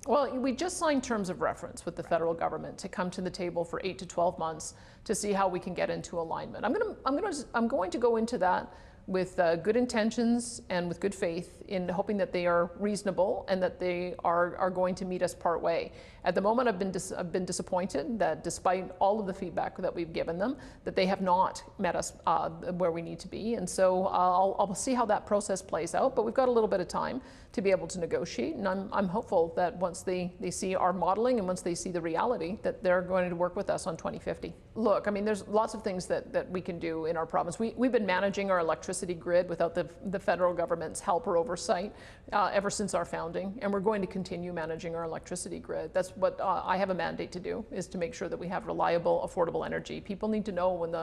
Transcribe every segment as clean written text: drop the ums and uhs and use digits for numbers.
Well, we just signed terms of reference with the federal government to come to the table for 8 to 12 months to see how we can get into alignment. I'm going to go into that with good intentions and with good faith, in hoping that they are reasonable and that they are going to meet us part way. At the moment, I've been disappointed that despite all of the feedback that we've given them, that they have not met us where we need to be. And so I'll see how that process plays out, but we've got a little bit of time to be able to negotiate. And I'm hopeful that once they see our modeling and once they see the reality, that they're going to work with us on 2050. Look, I mean, there's lots of things that we can do in our province. We've been managing our electricity grid without the federal government's help or oversight ever since our founding, and we're going to continue managing our electricity grid. That's what I have a mandate to do, is to make sure that we have reliable, affordable energy. People need to know when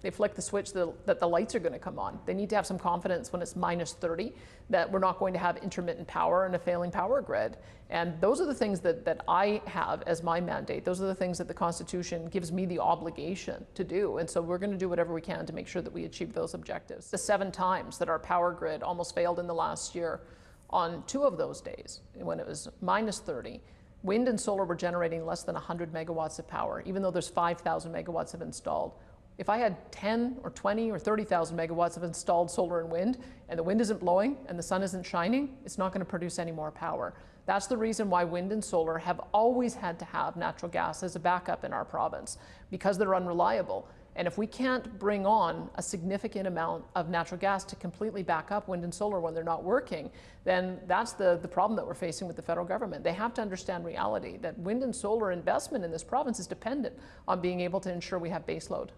they flick the switch that the lights are going to come on. They need to have some confidence when it's minus 30 that we're not going to have intermittent power and a failing power grid. And those are the things that I have as my mandate. Those are the things that the Constitution gives me the obligation to do. And so we're going to do whatever we can to make sure that we achieve those objectives. The 7 times that our power grid almost failed in the last year, on 2 of those days, when it was minus 30, wind and solar were generating less than 100 megawatts of power, even though there's 5,000 megawatts of installed. If I had 10 or 20 or 30,000 megawatts of installed solar and wind, and the wind isn't blowing and the sun isn't shining, it's not going to produce any more power. That's the reason why wind and solar have always had to have natural gas as a backup in our province, because they're unreliable. And if we can't bring on a significant amount of natural gas to completely back up wind and solar when they're not working, then that's the problem that we're facing with the federal government. They have to understand reality, that wind and solar investment in this province is dependent on being able to ensure we have base load.